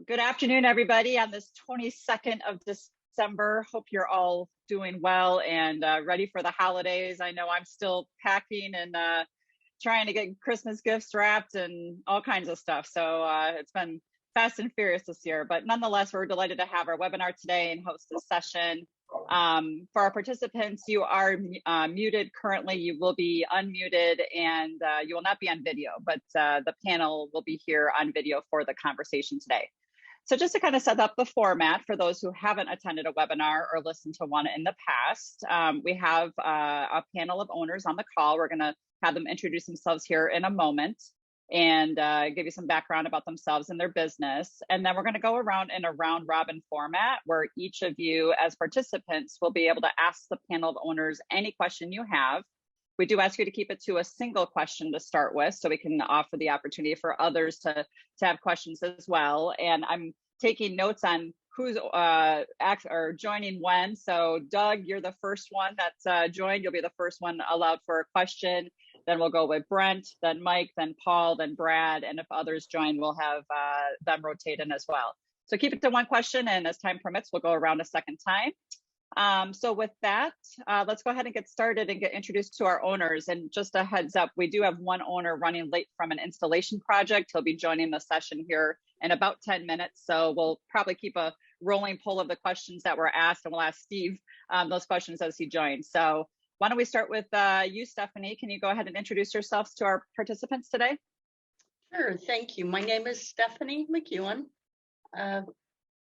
Good afternoon, everybody, on this 22nd of December. Hope you're all doing well and ready for the holidays. I know I'm still packing and trying to get Christmas gifts wrapped and all kinds of stuff. So it's been fast and furious this year, but nonetheless, we're delighted to have our webinar today and host this session. For our participants, you are muted currently. You will be unmuted and you will not be on video, but the panel will be here on video for the conversation today. So just to kind of set up the format for those who haven't attended a webinar or listened to one in the past, we have a panel of owners on the call. We're going to have them introduce themselves here in a moment and give you some background about themselves and their business. And then we're going to go around in a round robin format where each of you as participants will be able to ask the panel of owners any question you have. We do ask you to keep it to a single question to start with, so we can offer the opportunity for others to have questions as well. And I'm taking notes on who's joining when. So Doug, you're the first one that's joined. You'll be the first one allowed for a question. Then we'll go with Brent, then Mike, then Paul, then Brad. And if others join, we'll have them rotate in as well. So keep it to one question, and as time permits, we'll go around a second time. So with that, let's go ahead and get started and get introduced to our owners. And just a heads up, we do have one owner running late from an installation project. He'll be joining the session here in about 10 minutes. So we'll probably keep a rolling poll of the questions that were asked, and we'll ask Steve those questions as he joins. So why don't we start with you, Stephanie? Can you go ahead and introduce yourselves to our participants today? Sure, thank you. My name is Stephanie McEwen,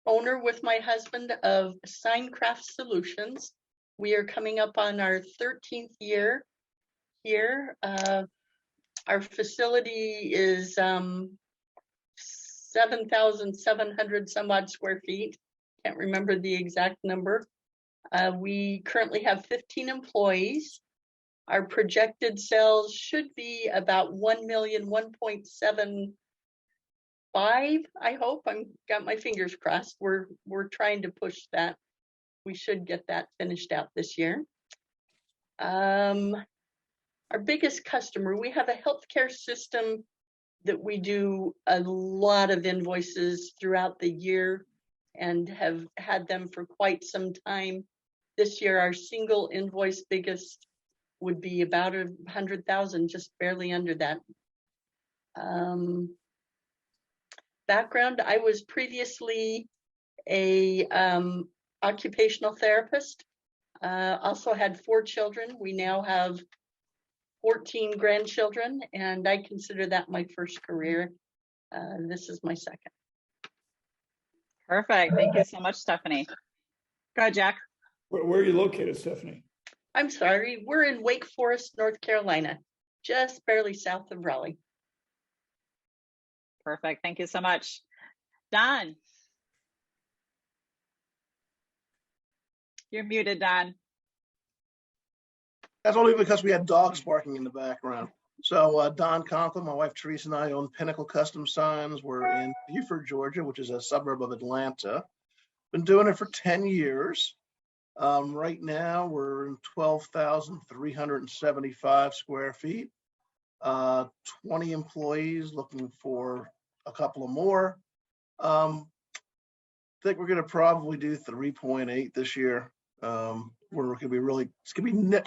owner with my husband of Signworld Solutions. We are coming up on our 13th year here. Our facility is 7,700 some odd square feet. Can't remember the exact number. We currently have 15 employees. Our projected sales should be about 1.75 million, I hope. I'm got my fingers crossed. We're trying to push that. We should get that finished out this year. Our biggest customer, we have a healthcare system that we do a lot of invoices throughout the year and have had them for quite some time. This year, our single invoice biggest would be about 100,000, just barely under that. Background, I was previously a occupational therapist, also had 4 children. We now have 14 grandchildren, and I consider that my first career. This is my second. Perfect. Thank you so much, Stephanie. Go ahead, Jack. Where are you located, Stephanie? I'm sorry. We're in Wake Forest, North Carolina, just barely south of Raleigh. Perfect. Thank you so much. Don. You're muted, Don. That's only because we had dogs barking in the background. So Don Conklin, my wife Teresa, and I own Pinnacle Custom Signs. We're in Beaufort, Georgia, which is a suburb of Atlanta. Been doing it for 10 years. Right now, we're in 12,375 square feet. 20 employees, looking for a couple of more. I think we're going to probably do 3.8 this year. We're going to be really, it's going to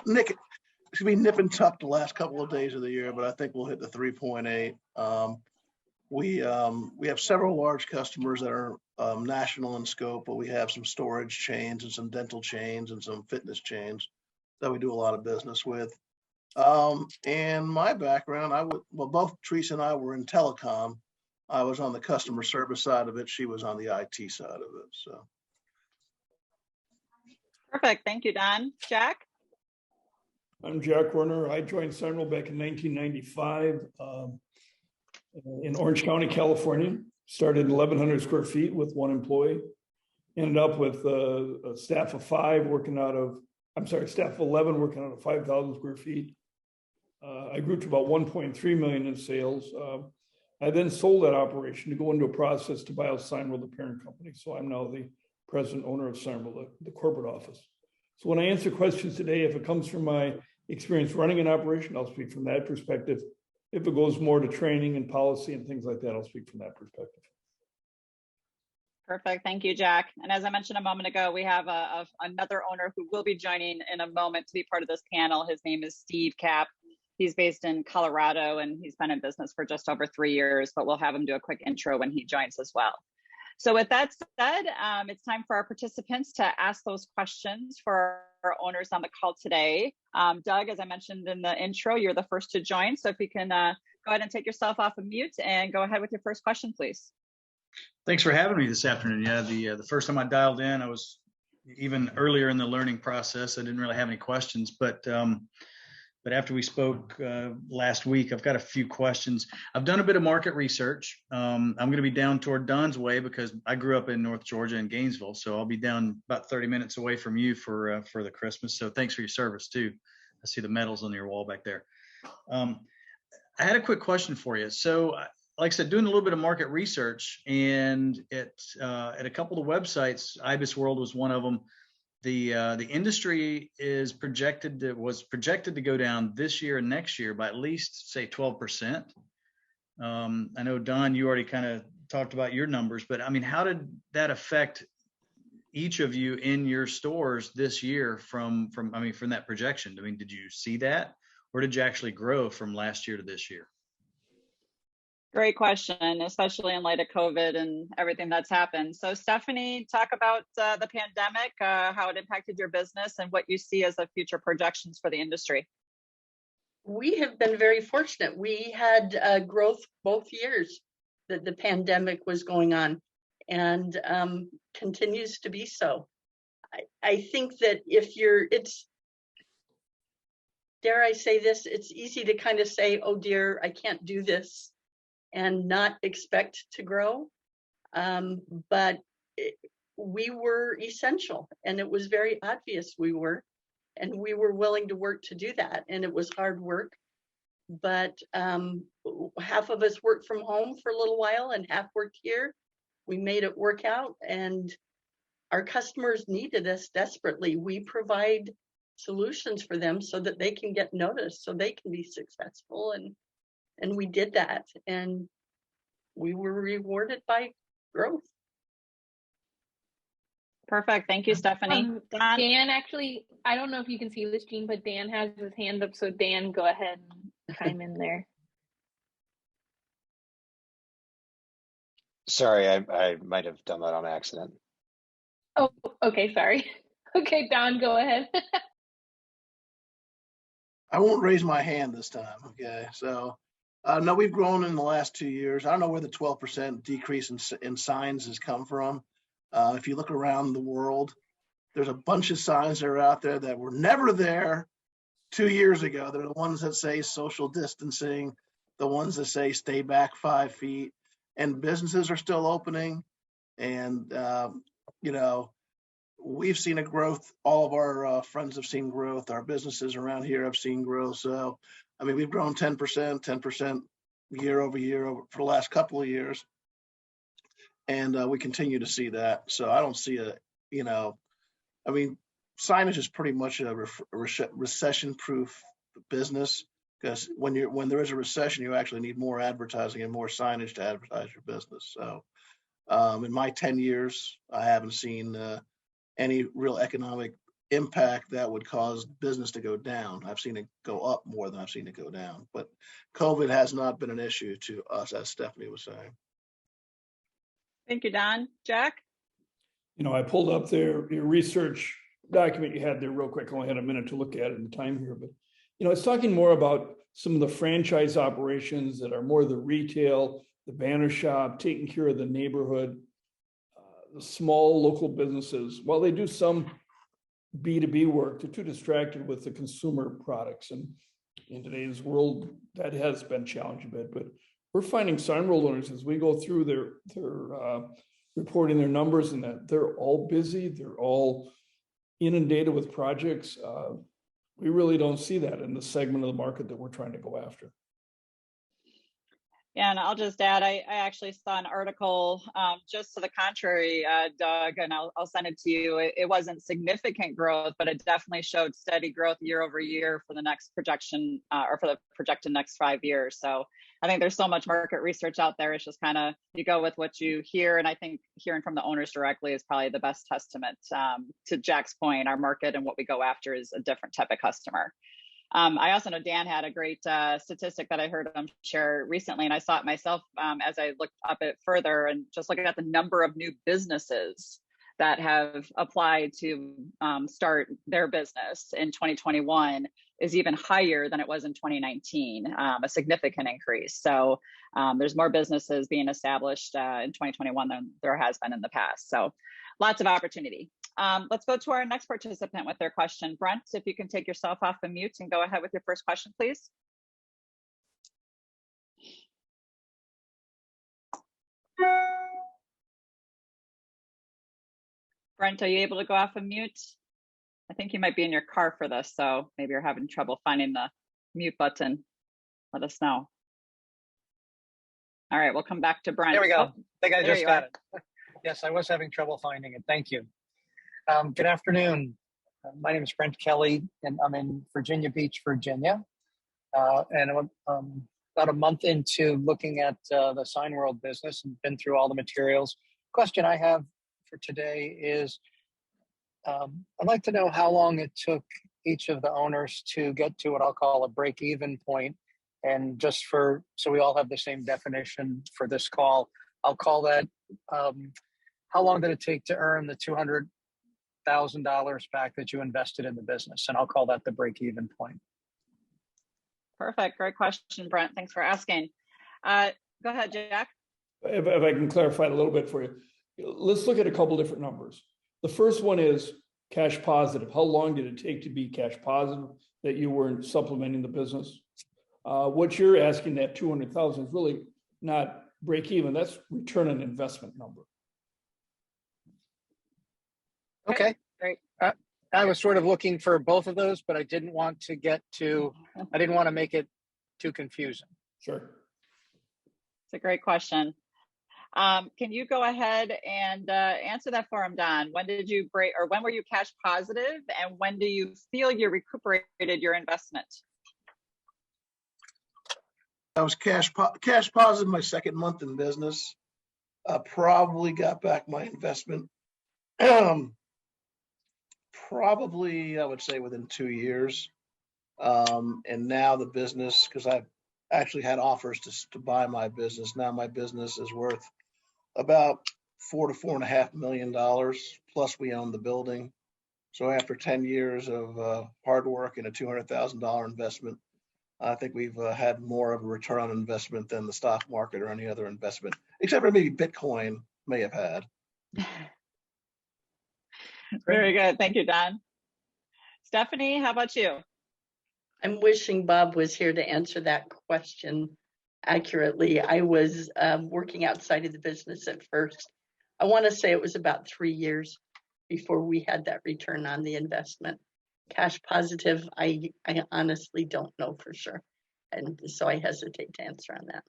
be nip and tuck the last couple of days of the year, but I think we'll hit the 3.8. We have several large customers that are national in scope, but we have some storage chains and some dental chains and some fitness chains that we do a lot of business with. And my background, both Teresa and I were in telecom. I was on the customer service side of it. She was on the IT side of it. So. Perfect. Thank you, Don. Jack? I'm Jack Werner. I joined Signworld back in 1995 in Orange County, California. Started 1,100 square feet with 1 employee. Ended up with a staff of 11 working out of 5,000 square feet. I grew to about 1.3 million in sales. I then sold that operation to go into a process to buy out Signworld, the parent company. So I'm now the president owner of Signworld, the corporate office. So when I answer questions today, if it comes from my experience running an operation, I'll speak from that perspective. If it goes more to training and policy and things like that, I'll speak from that perspective. Perfect. Thank you, Jack. And as I mentioned a moment ago, we have another owner who will be joining in a moment to be part of this panel. His name is Steve Cap. He's based in Colorado and he's been in business for just over 3 years, but we'll have him do a quick intro when he joins as well. So with that said, it's time for our participants to ask those questions for our owners on the call today. Doug, as I mentioned in the intro, you're the first to join. So if you can go ahead and take yourself off of mute and go ahead with your first question, please. Thanks for having me this afternoon. Yeah, the first time I dialed in, I was even earlier in the learning process. I didn't really have any questions, but after we spoke last week, I've got a few questions. I've done a bit of market research. I'm going to be down toward Don's way because I grew up in North Georgia in Gainesville, so I'll be down about 30 minutes away from you for the Christmas. So thanks for your service too. I see the medals on your wall back there. I had a quick question for you. So, like I said, doing a little bit of market research, and at a couple of websites, Ibis World was one of them. The industry was projected to go down this year and next year by at least say 12%. I know Don, you already kind of talked about your numbers, but I mean, how did that affect each of you in your stores this year from that projection? I mean, did you see that, or did you actually grow from last year to this year? Great question, especially in light of COVID and everything that's happened. So Stephanie, talk about the pandemic, how it impacted your business and what you see as the future projections for the industry. We have been very fortunate. We had growth both years that the pandemic was going on, and continues to be so. I think that dare I say this, it's easy to kind of say, oh dear, I can't do this, and not expect to grow. But we were essential, and it was very obvious we were, and we were willing to work to do that. And it was hard work, but half of us worked from home for a little while and half worked here. We made it work out, and our customers needed us desperately. We provide solutions for them so that they can get noticed, so they can be successful. And we did that, and we were rewarded by growth. Perfect. Thank you, Stephanie. Dan, actually, I don't know if you can see this, Jean, but Dan has his hand up. So Dan, go ahead and chime in there. Sorry, I might have done that on accident. Oh, okay. Sorry. Okay, Don, go ahead. I won't raise my hand this time. Okay, so no, we've grown in the last 2 years. I don't know where the 12% decrease in signs has come from. If you look around the world, there's a bunch of signs that are out there that were never there 2 years ago. They're the ones that say social distancing, the ones that say stay back 5 feet, and businesses are still opening. And, we've seen a growth. All of our friends have seen growth. Our businesses around here have seen growth. So, I mean, we've grown 10% year over year for the last couple of years. And we continue to see that. So I don't see signage is pretty much a recession-proof business, because when there is a recession, you actually need more advertising and more signage to advertise your business. So in my 10 years, I haven't seen any real economic impact that would cause business to go down. I've seen it go up more than I've seen it go down. But COVID has not been an issue to us, as Stephanie was saying. Thank you, Don. Jack? I pulled up your research document you had there real quick. I only had a minute to look at it in the time here, but it's talking more about some of the franchise operations that are more the retail, the banner shop, taking care of the neighborhood, the small local businesses. While they do some B2B work, they're too distracted with the consumer products. And in today's world, that has been challenged a bit, but we're finding Signworld owners as we go through their reporting their numbers, and that they're all busy. They're all inundated with projects. We really don't see that in the segment of the market that we're trying to go after. And I'll just add, I actually saw an article just to the contrary, Doug, and I'll send it to you. It wasn't significant growth, but it definitely showed steady growth year over year for the next projection or for the projected next 5 years. So I think there's so much market research out there. It's just kind of, you go with what you hear. And I think hearing from the owners directly is probably the best testament to Jack's point. Our market and what we go after is a different type of customer. I also know Dan had a great statistic that I heard him share recently, and I saw it myself as I looked up it further and just looking at the number of new businesses that have applied to start their business in 2021 is even higher than it was in 2019, a significant increase. So there's more businesses being established in 2021 than there has been in the past. So lots of opportunity. Let's go to our next participant with their question. Brent, if you can take yourself off of mute and go ahead with your first question, please. Brent, are you able to go off of mute? I think you might be in your car for this, so maybe you're having trouble finding the mute button. Let us know. All right, we'll come back to Brent. There we go. I think I there just you got are. it. Yes, I was having trouble finding it. Thank you. Good afternoon. My name is Brent Kelly, and I'm in Virginia Beach, Virginia. And I'm about a month into looking at the Signworld business and been through all the materials. Question I have for today is, I'd like to know how long it took each of the owners to get to what I'll call a break-even point. And just so we all have the same definition for this call, I'll call that, how long did it take to earn the $200,000 back that you invested in the business? And I'll call that the break-even point. Perfect. Great question, Brent. Thanks for asking. Go ahead, Jack. If I can clarify it a little bit for you, let's look at a couple different numbers. The first one is cash positive. How long did it take to be cash positive that you weren't supplementing the business? What you're asking, that 200,000, is really not break even. That's return on investment number. Okay. Great. I was sort of looking for both of those, but I didn't want to make it too confusing. Sure. It's a great question. Can you go ahead and answer that for him, Don? When did you break, or when were you cash positive, and when do you feel you recuperated your investment? I was cash positive my second month in business. Probably got back my investment. Probably, I would say, within 2 years. And now the business, because I've actually had offers to buy my business. Now my business is worth about $4 to $4.5 million. Plus, we own the building. So after 10 years of hard work and a $200,000 investment, I think we've had more of a return on investment than the stock market or any other investment, except for maybe Bitcoin may have had. Very good. Thank you, Don. Stephanie, how about you? I'm wishing Bob was here to answer that question accurately. I was working outside of the business at first. I want to say it was about 3 years before we had that return on the investment. Cash positive, I honestly don't know for sure. And so I hesitate to answer on that.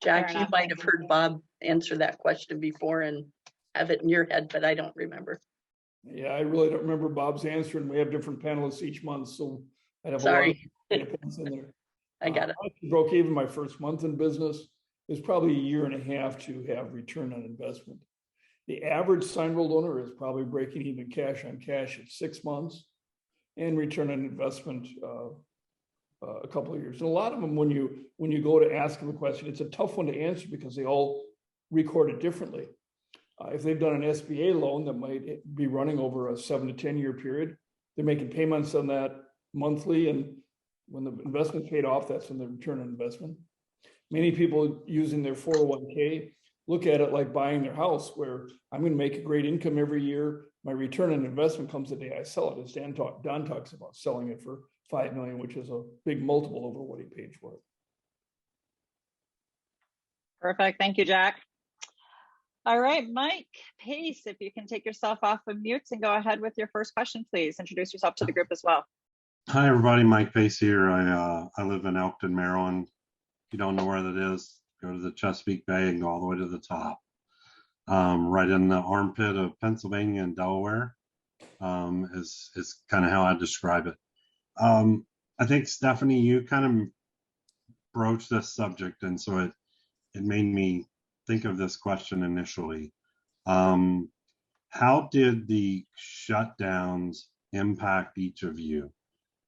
Jack, you might have heard Bob answer that question before and have it in your head, but I don't remember. Yeah, I really don't remember Bob's answer, and we have different panelists each month, so I'd have Sorry. a lot of points in there. I got it. I broke even my first month in business. It was probably 1.5 years to have return on investment. The average Signworld owner is probably breaking even cash on cash at 6 months, and return on investment a couple of years. And a lot of them, when you go to ask them a question, it's a tough one to answer because they all record it differently. If they've done an SBA loan that might be running over a 7 to 10 year period, they're making payments on that monthly, and when the investment's paid off, that's when the return on investment. Many people using their 401k look at it like buying their house, where I'm going to make a great income every year. My return on investment comes the day I sell it, as Don talks about selling it for $5 million, which is a big multiple over what he paid for it. Perfect. Thank you, Jack. All right, Mike Pace, if you can take yourself off of mute and go ahead with your first question, please. Introduce yourself to the group as well. Hi, everybody. Mike Pace here. I live in Elkton, Maryland. you don't know where that is, go to the Chesapeake Bay and go all the way to the top. Right in the armpit of Pennsylvania and Delaware is kind of how I describe it. I think, Stephanie, you kind of broached this subject, and so it made me think of this question initially. How did the shutdowns impact each of you?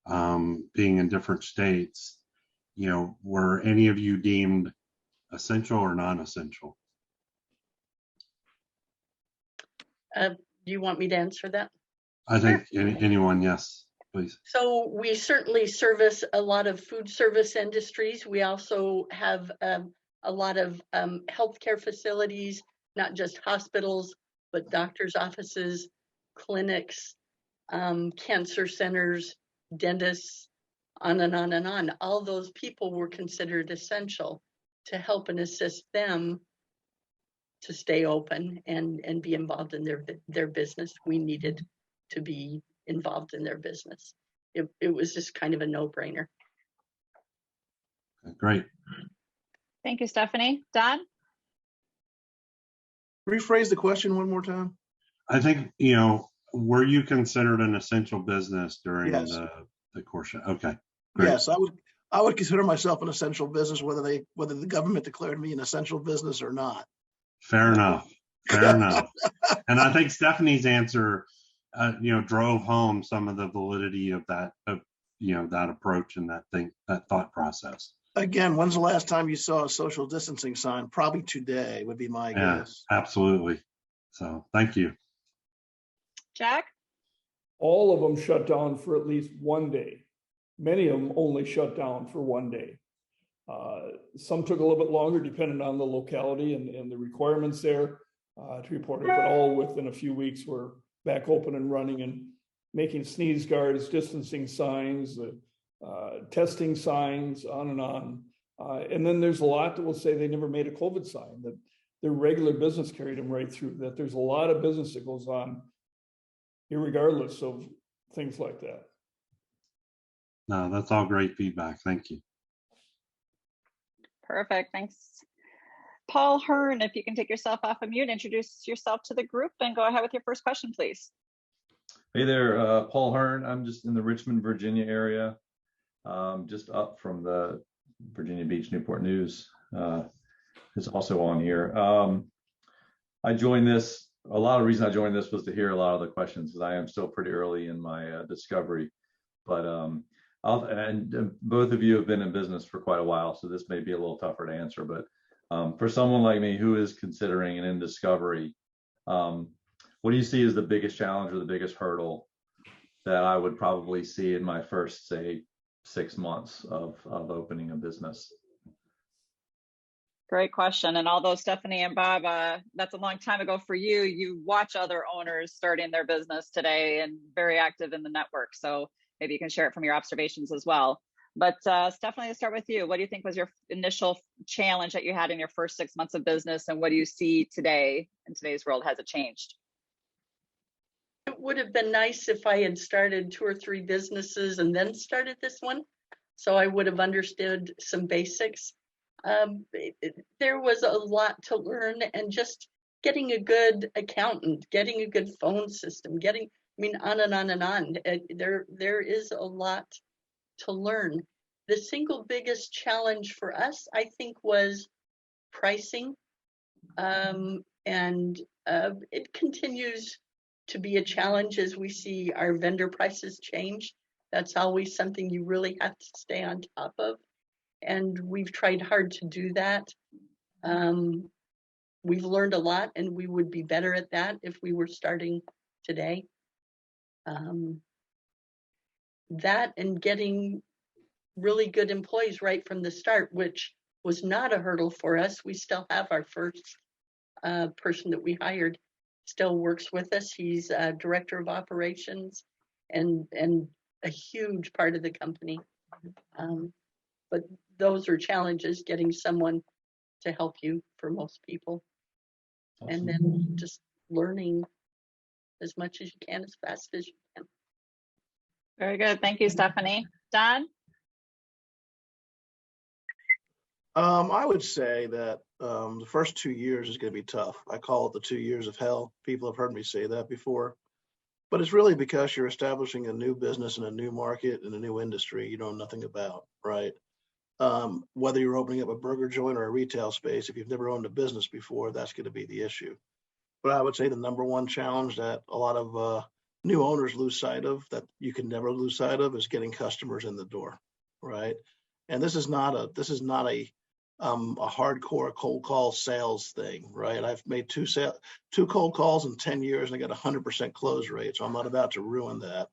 Being in different states, were any of you deemed essential or non-essential? Do you want me to answer that? I think anyone, yes, please. So we certainly service a lot of food service industries. We also have a lot of healthcare facilities, not just hospitals, but doctors' offices, clinics, cancer centers, dentists, on and on and on. All those people were considered essential to help and assist them to stay open and be involved in their business. We needed to be involved in their business. It was just kind of a no-brainer. Great. Thank you, Stephanie. Don? Rephrase the question one more time. I think, were you considered an essential business during Yes. the course? Okay. Great. Yes, I would consider myself an essential business, whether the government declared me an essential business or not. Fair enough. Fair enough. And I think Stephanie's answer, drove home some of the validity of that, that approach and that thought process. Again, when's the last time you saw a social distancing sign? Probably today would be my guess. Absolutely. So thank you. Jack? All of them shut down for at least one day. Many of them only shut down for one day. Some took a little bit longer, depending on the locality and the requirements there to report it, but all within a few weeks were back open and running and making sneeze guards, distancing signs, testing signs, on and on. And then there's a lot that will say they never made a COVID sign, that their regular business carried them right through, that there's a lot of business that goes on irregardless of things like that. No, that's all great feedback. Thank you. Perfect, thanks. Paul Hearn, if you can take yourself off of mute, introduce yourself to the group and go ahead with your first question, please. Hey there, Paul Hearn. I'm just in the Richmond, Virginia area, just up from the Virginia Beach Newport News. Is also on here. I joined this, a lot of reason I joined this was to hear a lot of the questions, because I am still pretty early in my discovery. But both of you have been in business for quite a while, so this may be a little tougher to answer. But for someone like me who is considering and in discovery, what do you see as the biggest challenge or the biggest hurdle that I would probably see in my first, say, 6 months of opening a business? Great question. And although Stephanie and Bob, that's a long time ago for you, you watch other owners starting their business today and very active in the network. So maybe you can share it from your observations as well. But Stephanie, let's start with you. What do you think was your initial challenge that you had in your first 6 months of business? And what do you see today in today's world? Has it changed? It would have been nice if I had started 2 or 3 businesses and then started this one, so I would have understood some basics. There was a lot to learn, and just getting a good accountant, getting a good phone system, on and on and on. There is a lot to learn. The single biggest challenge for us, I think, was pricing. And it continues to be a challenge as we see our vendor prices change. That's always something you really have to stay on top of. And we've tried hard to do that. We've learned a lot, and we would be better at that if we were starting today. That and getting really good employees right from the start, which was not a hurdle for us. We still have our first person that we hired still works with us. He's director of operations and a huge part of the company. But those are challenges, getting someone to help you for most people. Awesome. And then just learning as much as you can, as fast as you can. Very good. Thank you, Stephanie. Don? I would say that the first 2 years is going to be tough. I call it the 2 years of hell. People have heard me say that before. But it's really because you're establishing a new business in a new market in a new industry you know nothing about, right? Whether you're opening up a burger joint or a retail space, if you've never owned a business before, that's going to be the issue. But I would say the number one challenge that a lot of new owners lose sight of, that you can never lose sight of, is getting customers in the door, right? And this is not a hardcore cold call sales thing, right? I've made two cold calls in 10 years and I got 100% close rate, so I'm not about to ruin that.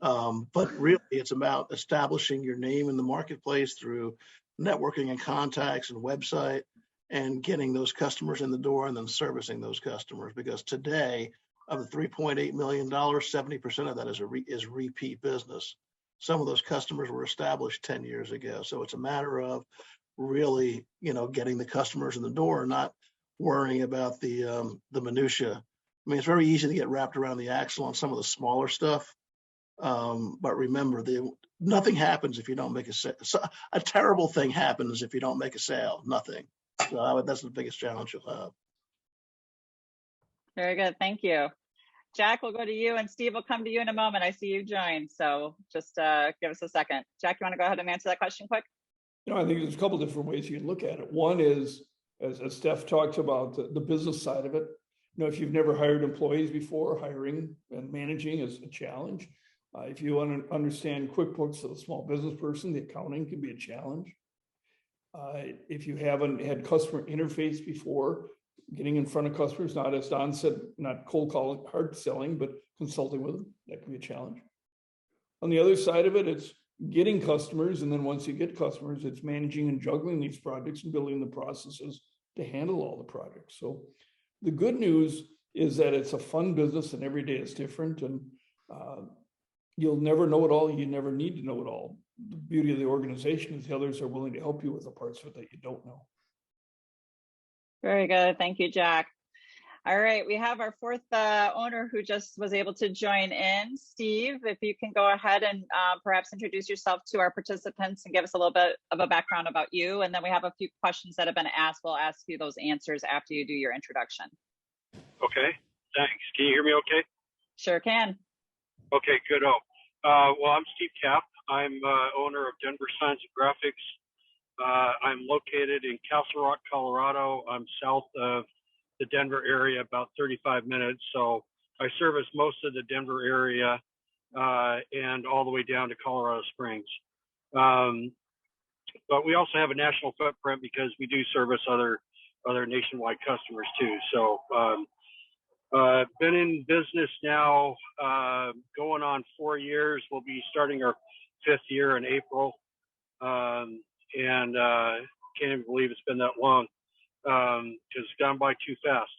But really, it's about establishing your name in the marketplace through networking and contacts and website, and getting those customers in the door and then servicing those customers. Because today, of the $3.8 million, 70% of that is repeat business. Some of those customers were established 10 years ago. So it's a matter of really, getting the customers in the door and not worrying about the minutia. I mean, it's very easy to get wrapped around the axle on some of the smaller stuff. But remember, nothing happens if you don't make a sale. A terrible thing happens if you don't make a sale. Nothing. So that's the biggest challenge you'll have. Very good. Thank you. Jack, we'll go to you, and Steve will come to you in a moment. I see you joined, so just give us a second. Jack, you want to go ahead and answer that question quick? I think there's a couple different ways you can look at it. One is, as Steph talked about, the business side of it. If you've never hired employees before, hiring and managing is a challenge. If you want to understand QuickBooks as a small business person, the accounting can be a challenge. If you haven't had customer interface before, getting in front of customers, not, as Don said, not cold calling, hard selling, but consulting with them, that can be a challenge. On the other side of it, it's getting customers. And then once you get customers, it's managing and juggling these projects and building the processes to handle all the projects. So the good news is that it's a fun business and every day is different. And you'll never know it all. You never need to know it all. The beauty of the organization is the others are willing to help you with the parts of it that you don't know. Very good. Thank you, Jack. All right, we have our fourth owner who just was able to join in. Steve, if you can go ahead and perhaps introduce yourself to our participants and give us a little bit of a background about you. And then we have a few questions that have been asked. We'll ask you those answers after you do your introduction. Okay, thanks. Can you hear me okay? Sure can. Okay, good. Well, I'm Steve Kapp. I'm owner of Denver Signs and Graphics. I'm located in Castle Rock, Colorado. I'm south of the Denver area, about 35 minutes. So I service most of the Denver area and all the way down to Colorado Springs. But we also have a national footprint because we do service other nationwide customers too. So been in business now going on 4 years. We'll be starting our 5th year in April. And can't even believe it's been that long because it's gone by too fast.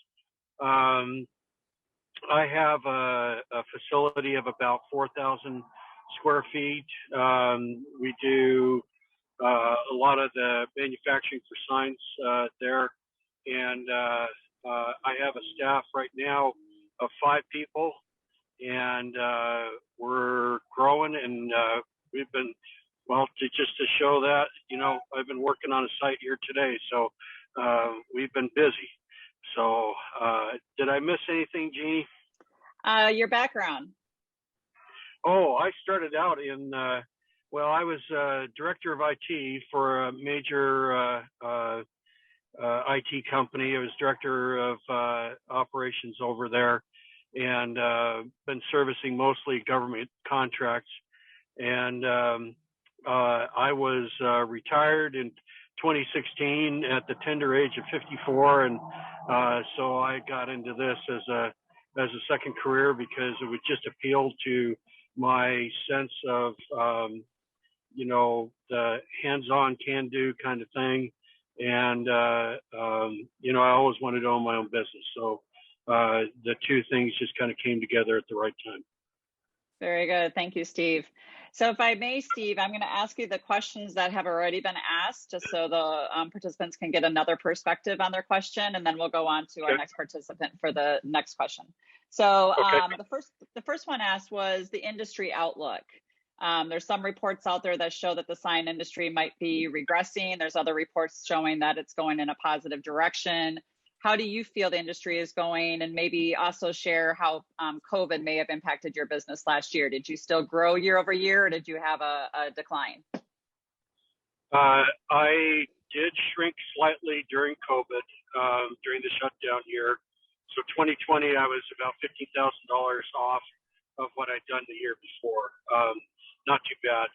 I have a facility of about 4,000 square feet. We do a lot of the manufacturing for signs there. And I have a staff right now of 5 people, and we're growing, and we've been, just to show that, I've been working on a site here today, so we've been busy. So did I miss anything, Jeannie? Your background. Oh, I started out in, I was director of IT for a major IT company. I was director of operations over there, and been servicing mostly government contracts. And I was retired in 2016 at the tender age of 54, and so I got into this as a second career because it would just appeal to my sense of the hands-on, can-do kind of thing. And I always wanted to own my own business, so the two things just kind of came together at the right time. Very good. Thank you, Steve. So if I may, Steve, I'm going to ask you the questions that have already been asked, just so the participants can get another perspective on their question, and then we'll go on to our next participant for the next question. So the first one asked was the industry outlook. There's some reports out there that show that the sign industry might be regressing. There's other reports showing that it's going in a positive direction. How do you feel the industry is going? And maybe also share how COVID may have impacted your business last year. Did you still grow year over year, or did you have a decline? I did shrink slightly during COVID, during the shutdown year. So 2020, I was about $15,000 off of what I'd done the year before. Not too bad.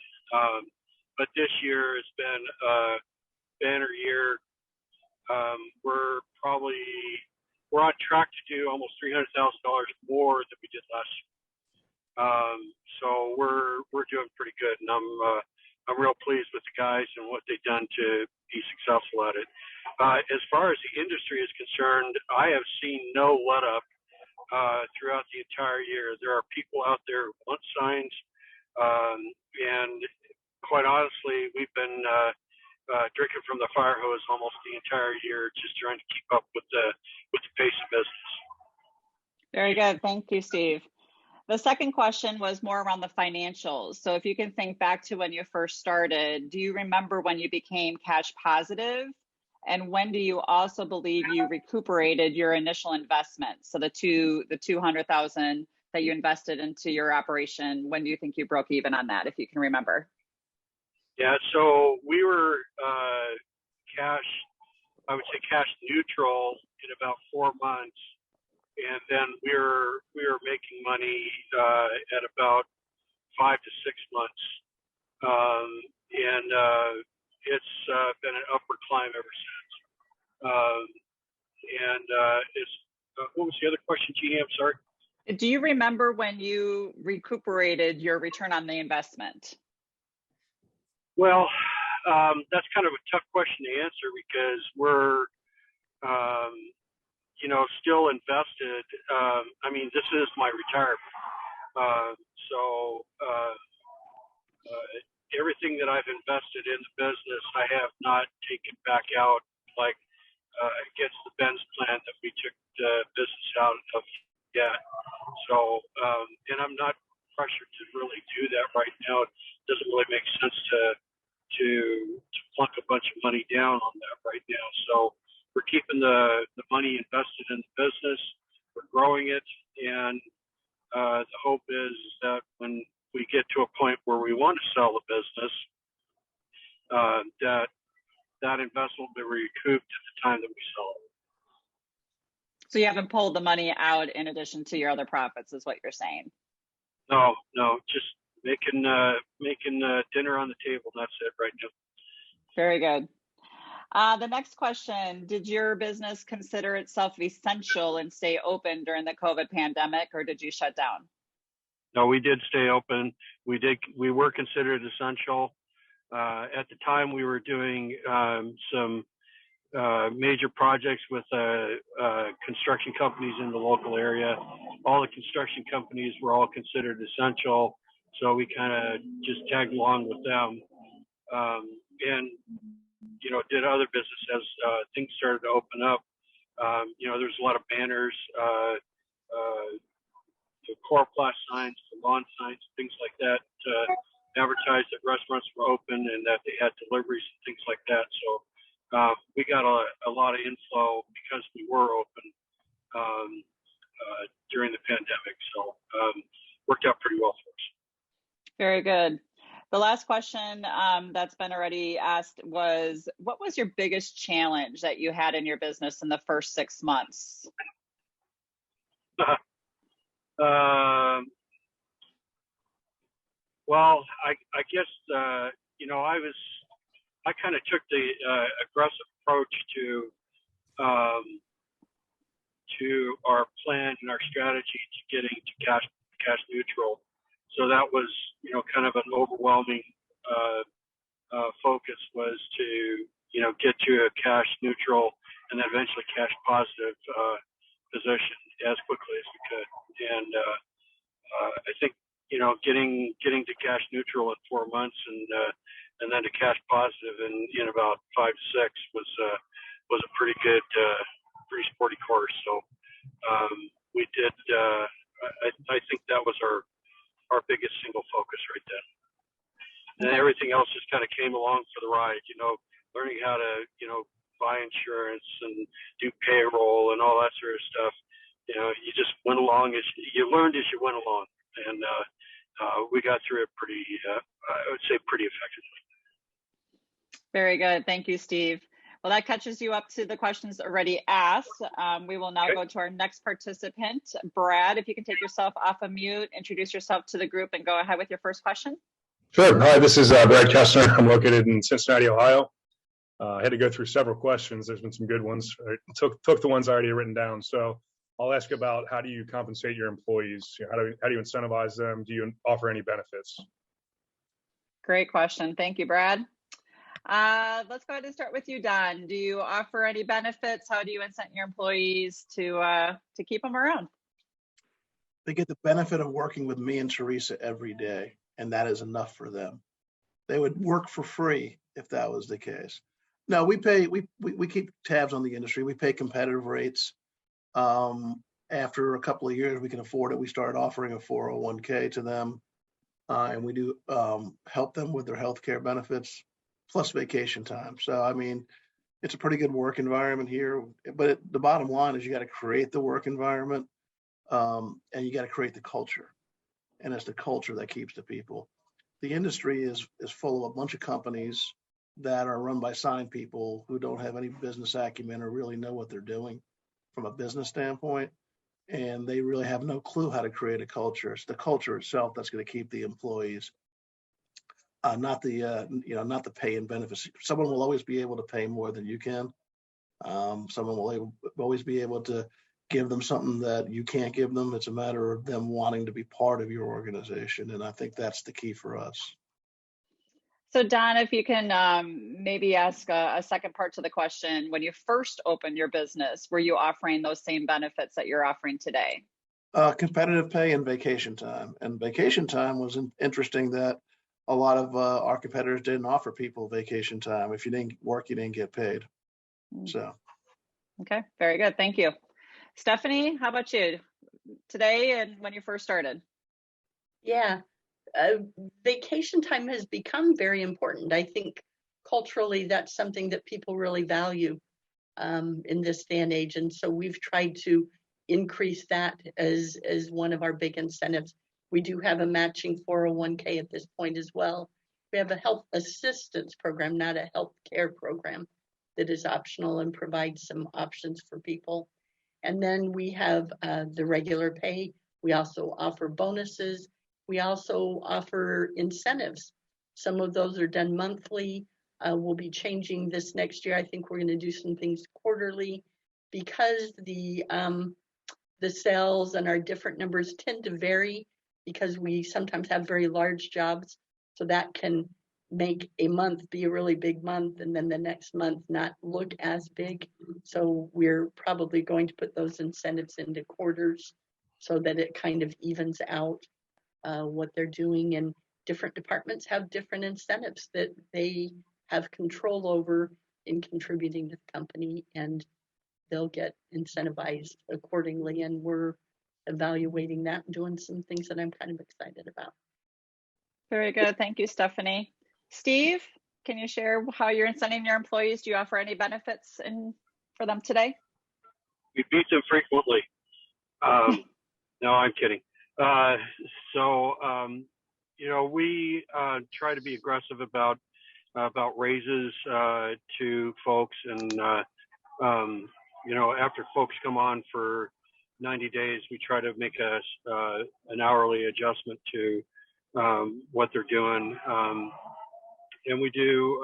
But this year has been a banner year. We're on track to do almost $300,000 more than we did last year. So we're doing pretty good, and I'm real pleased with the guys and what they've done to be successful at it. As far as the industry is concerned, I have seen no let up throughout the entire year. There are people out there who want signs, and quite honestly, we've been drinking from the fire hose almost the entire year, just trying to keep up with the pace of business. Very good. Thank you, Steve. The second question was more around the financials. So if you can think back to when you first started, do you remember when you became cash positive? And when do you also believe you recuperated your initial investment? So the $200,000 that you invested into your operation, when do you think you broke even on that, if you can remember? Yeah, so we were I would say cash neutral in about 4 months, and then we were making money at about 5 to 6 months, and it's been an upward climb ever since. What was the other question, Jeannie? I'm sorry. Do you remember when you recuperated your return on the investment? Well, that's kind of a tough question to answer because we're, still invested. I mean, this is my retirement. So everything that I've invested in the business, I have not taken back out, like against the Benz plan that we took the business out of yet. So, and I'm not pressured to really do that right now. It doesn't really make sense to plunk a bunch of money down on that right now. So we're keeping the money invested in the business. We're growing it, and the hope is that when we get to a point where we want to sell the business, that investment will be recouped at the time that we sell it. So you haven't pulled the money out in addition to your other profits, is what you're saying? No, just making dinner on the table. That's it right now. Very good. The next question, did your business consider itself essential and stay open during the COVID pandemic, or did you shut down? No, we did stay open. We were considered essential. At the time, we were doing some major projects with construction companies in the local area. All the construction companies were all considered essential, so we kind of just tagged along with them, and did other business as things started to open up. There's a lot of banners, the chloroplast signs, the lawn signs, things like that, advertised that restaurants were open and that they had deliveries and things like that. So we got a lot of inflow because we were open during the pandemic. So worked out pretty well for us. Very good. The last question that's been already asked was, what was your biggest challenge that you had in your business in the first 6 months? Well, I guess, I kind of took the aggressive approach to our plan and our strategy to getting to cash neutral. So that was, kind of an overwhelming focus was to, get to a cash neutral and then eventually cash positive position as quickly as we could. And I think, getting to cash neutral in 4 months and then to cash positive in about 5 to 6 was a pretty good, pretty sporty course. So we did. I think that was our biggest single focus right then. and everything else just kind of came along for the ride. Learning how to buy insurance and do payroll and all that sort of stuff. You just went along you learned as you went along, and we got through it pretty, I would say, pretty effectively. Very good. Thank you, Steve. Well, that catches you up to the questions already asked. We will now go to our next participant. Brad, if you can take yourself off of mute, introduce yourself to the group, and go ahead with your first question. Sure. Hi, this is Brad Kessner. I'm located in Cincinnati, Ohio. I had to go through several questions. There's been some good ones. I took the ones I already written down. So I'll ask about how do you compensate your employees? How do you incentivize them? Do you offer any benefits? Great question. Thank you, Brad. Let's go ahead and start with you, Don. Do you offer any benefits? How do you incent your employees to keep them around? They get the benefit of working with me and Teresa every day, and that is enough for them. They would work for free if that was the case. No, we keep tabs on the industry. We pay competitive rates. After a couple of years, we can afford it. We started offering a 401k to them, and we do help them with their healthcare benefits plus vacation time. So, I mean, it's a pretty good work environment here. But the bottom line is you got to create the work environment, and you got to create the culture. And it's the culture that keeps the people. The industry is full of a bunch of companies that are run by sign people who don't have any business acumen or really know what they're doing from a business standpoint. And they really have no clue how to create a culture. It's the culture itself that's going to keep the employees, not the pay and benefits. Someone will always be able to pay more than you can. Someone will always be able to give them something that you can't give them. It's a matter of them wanting to be part of your organization. And I think that's the key for us. So Don, if you can maybe ask a second part to the question, when you first opened your business, were you offering those same benefits that you're offering today? Competitive pay and vacation time. And vacation time was interesting that a lot of our competitors didn't offer people vacation time. If you didn't work, you didn't get paid. So. Okay, very good. Thank you. Stephanie, how about you today and when you first started? Yeah. Vacation time has become very important. I think culturally that's something that people really value in this day and age. And so we've tried to increase that as one of our big incentives. We do have a matching 401k at this point as well. We have a health assistance program, not a health care program, that is optional and provides some options for people. And then we have the regular pay. We also offer bonuses. We also offer incentives. Some of those are done monthly. We'll be changing this next year. I think we're going to do some things quarterly because the sales and our different numbers tend to vary because we sometimes have very large jobs. So that can make a month be a really big month and then the next month not look as big. So we're probably going to put those incentives into quarters so that it kind of evens out what they're doing. And different departments have different incentives that they have control over in contributing to the company, and they'll get incentivized accordingly. And we're evaluating that and doing some things that I'm kind of excited about. Very good. Thank you, Stephanie. Steve, can you share how you're incenting your employees? Do you offer any benefits for them today? We beat them frequently. No, I'm kidding. We try to be aggressive about raises to folks, and after folks come on for 90 days, we try to make an hourly adjustment to what they're doing, and we do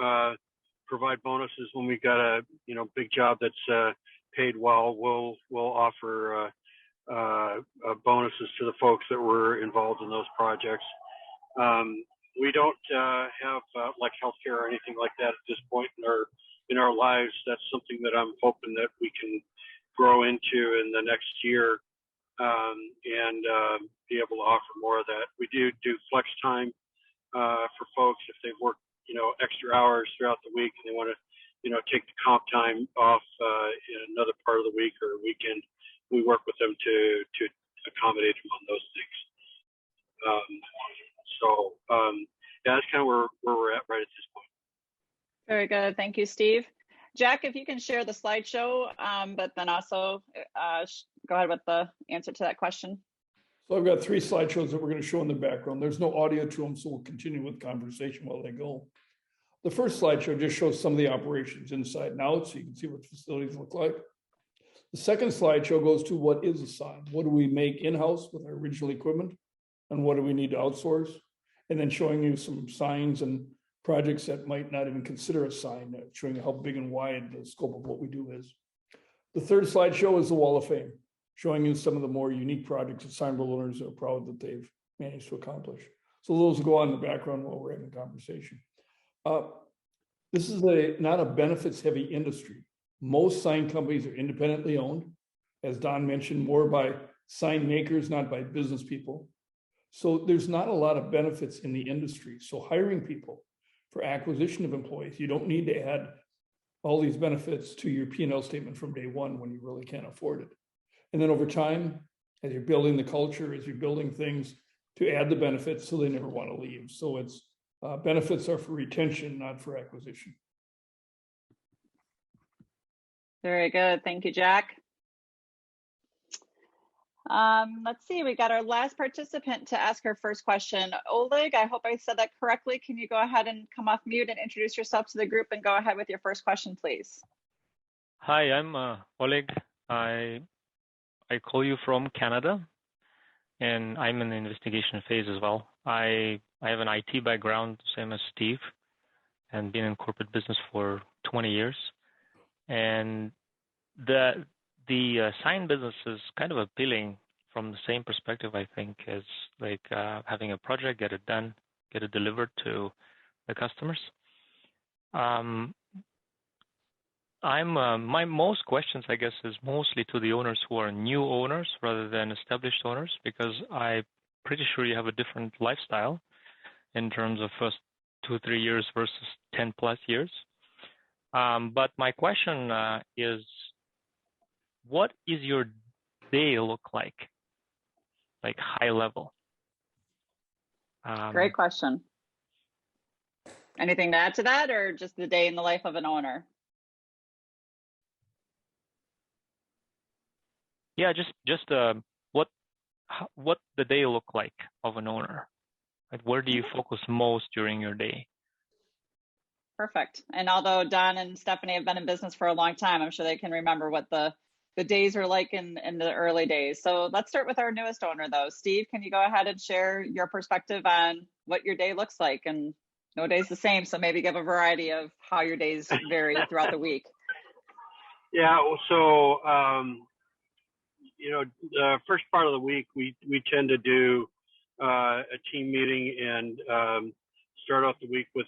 provide bonuses when we've got a big job that's paid well. We'll offer bonuses to the folks that were involved in those projects. We don't have like healthcare or anything like that at this point in our lives. That's something that I'm hoping that we can grow into in the next year and be able to offer more of that. We do flex time for folks if they've worked extra hours throughout the week and they want to take the comp time off in another part of the week or weekend. We work with them to accommodate them on those things. yeah, that's kind of where we're at right at this point. Very good. Thank you, Steve. Jack, if you can share the slideshow, but then also go ahead with the answer to that question. So I've got 3 slideshows that we're going to show in the background. There's no audio to them, so we'll continue with conversation while they go. The first slideshow just shows some of the operations inside and out, so you can see what facilities look like. The second slideshow goes to what is a sign? What do we make in-house with our original equipment? And what do we need to outsource? And then showing you some signs and projects that might not even consider a sign, showing you how big and wide the scope of what we do is. The third slideshow is the Wall of Fame, showing you some of the more unique projects that Signworld owners are proud that they've managed to accomplish. So those will go on in the background while we're having a conversation. This is not a benefits heavy industry. Most sign companies are independently owned, as Don mentioned, more by sign makers, not by business people. So there's not a lot of benefits in the industry. So hiring people for acquisition of employees, you don't need to add all these benefits to your P&L statement from day one when you really can't afford it. And then over time, as you're building the culture, as you're building things, to add the benefits so they never want to leave. So it's benefits are for retention, not for acquisition. Very good. Thank you, Jack. Let's see, we got our last participant to ask her first question. Oleg, I hope I said that correctly. Can you go ahead and come off mute and introduce yourself to the group and go ahead with your first question, please? Hi, I'm Oleg. I call you from Canada, and I'm in the investigation phase as well. I have an IT background, same as Steve, and been in corporate business for 20 years. And the sign business is kind of appealing from the same perspective, I think, as like having a project, get it done, get it delivered to the customers. My most questions, I guess, is mostly to the owners who are new owners rather than established owners, because I'm pretty sure you have a different lifestyle in terms of first 2-3 years versus 10+ years. But my question is, what is your day look like high level? Great question. Anything to add to that, or just the day in the life of an owner? Yeah, just what the day look like of an owner. Like, where do you focus most during your day? Perfect. And although Don and Stephanie have been in business for a long time, I'm sure they can remember what the days were like in the early days. So let's start with our newest owner, though. Steve, can you go ahead and share your perspective on what your day looks like? And no day's the same, so maybe give a variety of how your days vary throughout the week. Yeah, so the first part of the week, we tend to do a team meeting and start off the week with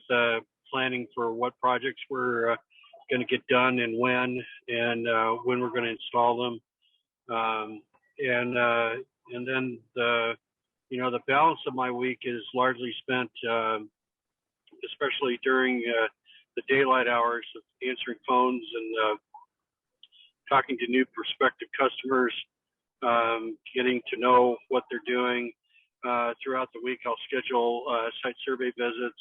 planning for what projects we're going to get done and when we're going to install them, and then the balance of my week is largely spent, especially during the daylight hours, of answering phones and talking to new prospective customers, getting to know what they're doing. Throughout the week, I'll schedule site survey visits.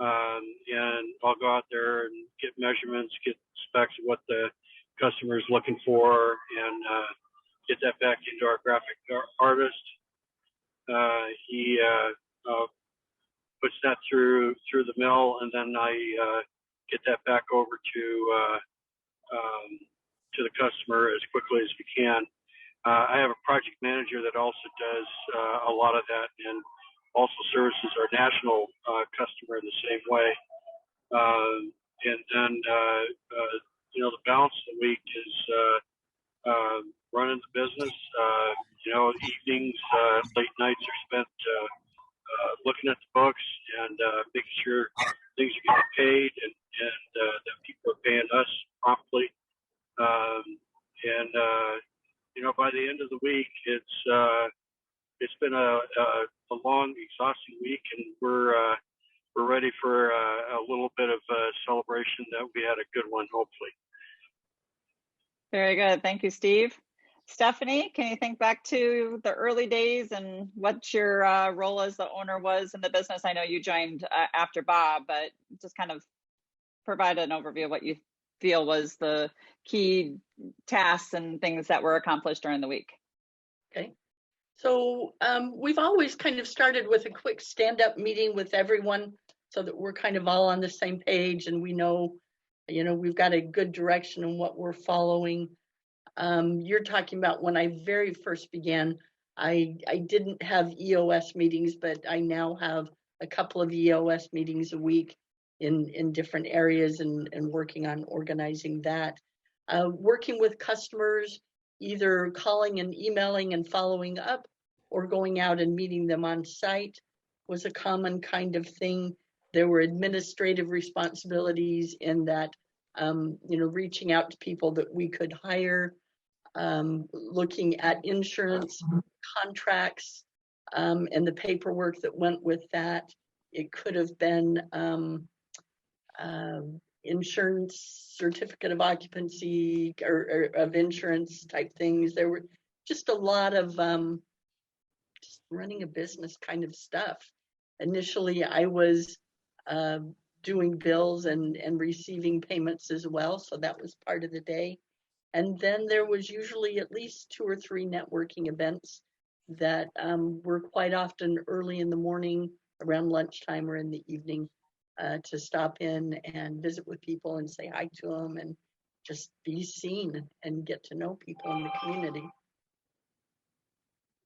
And I'll go out there and get measurements, get specs of what the customer is looking for, and get that back into our graphic artist. He puts that through the mill, and then I get that back over to the customer as quickly as we can. I have a project manager that also does a lot of that, and also services our national customer in the same way. And then, the balance of the week is running the business. Evenings, late nights are spent looking at the books and making sure things are getting paid and that people are paying us promptly. By the end of the week, it's been a long, exhausting week, and we're ready for a little bit of a celebration that we had a good one, hopefully. Very good. Thank you, Steve. Stephanie, can you think back to the early days and what your role as the owner was in the business? I know you joined after Bob, but just kind of provide an overview of what you feel was the key tasks and things that were accomplished during the week. Okay. So we've always kind of started with a quick stand-up meeting with everyone so that we're kind of all on the same page and we know, we've got a good direction in what we're following. You're talking about when I very first began, I didn't have EOS meetings, but I now have a couple of EOS meetings a week in different areas and working on organizing that. Working with customers, either calling and emailing and following up or going out and meeting them on site was a common kind of thing. There were administrative responsibilities in that, reaching out to people that we could hire, looking at insurance contracts and the paperwork that went with that. It could have been insurance certificate of occupancy or of insurance type things. There were just a lot of just running a business kind of stuff. Initially, I was doing bills and receiving payments as well, so that was part of the day. And then there was usually at least 2 or 3 networking events that were quite often early in the morning, around lunchtime or in the evening, to stop in and visit with people and say hi to them and just be seen and get to know people in the community.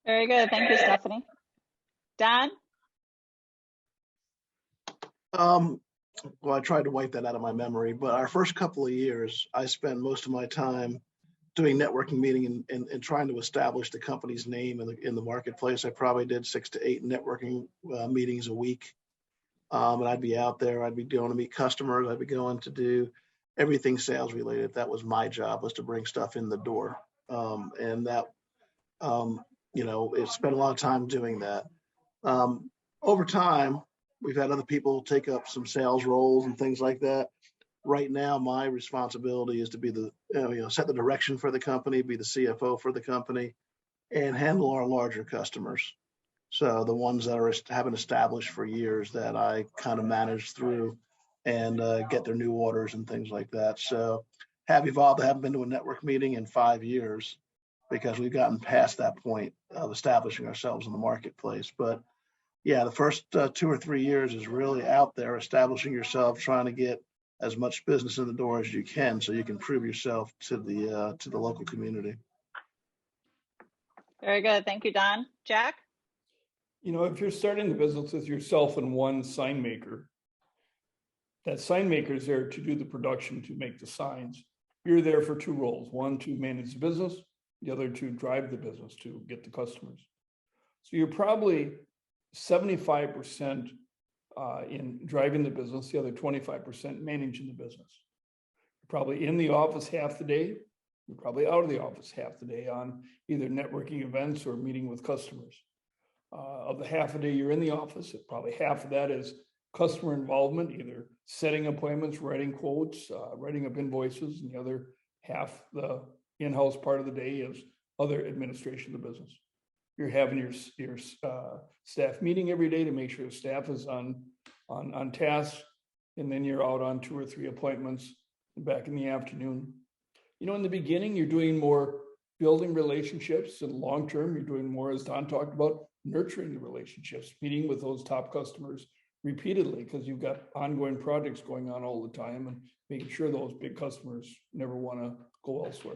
Very good. Thank you, Stephanie. Don? Well, I tried to wipe that out of my memory, but our first couple of years, I spent most of my time doing networking meeting and trying to establish the company's name in the marketplace. I probably did 6 to 8 networking meetings a week. And I'd be out there, I'd be going to meet customers, I'd be going to do everything sales related. That was my job, was to bring stuff in the door. And that, it spent a lot of time doing that. Over time, we've had other people take up some sales roles and things like that. Right now, my responsibility is to be set the direction for the company, be the CFO for the company, and handle our larger customers. So the ones that have been established for years that I kind of manage through and get their new orders and things like that. So have evolved. I haven't been to a network meeting in 5 years because we've gotten past that point of establishing ourselves in the marketplace. But yeah, the first 2 or 3 years is really out there, establishing yourself, trying to get as much business in the door as you can so you can prove yourself to the local community. Very good. Thank you, Don. Jack? If you're starting the business with yourself and one sign maker, that sign maker is there to do the production, to make the signs. You're there for 2 roles, one to manage the business, the other to drive the business, to get the customers. So you're probably 75% in driving the business, the other 25% managing the business. You're probably in the office half the day. You're probably out of the office half the day on either networking events or meeting with customers. Of the half a day you're in the office, probably half of that is customer involvement, either setting appointments, writing quotes, writing up invoices, and the other half, the in-house part of the day, is other administration of the business. You're having your staff meeting every day to make sure the staff is on task, and then you're out on 2 or 3 appointments back in the afternoon. In the beginning, you're doing more building relationships, and long term, you're doing more, as Don talked about, nurturing the relationships, meeting with those top customers repeatedly, because you've got ongoing projects going on all the time, and making sure those big customers never want to go elsewhere.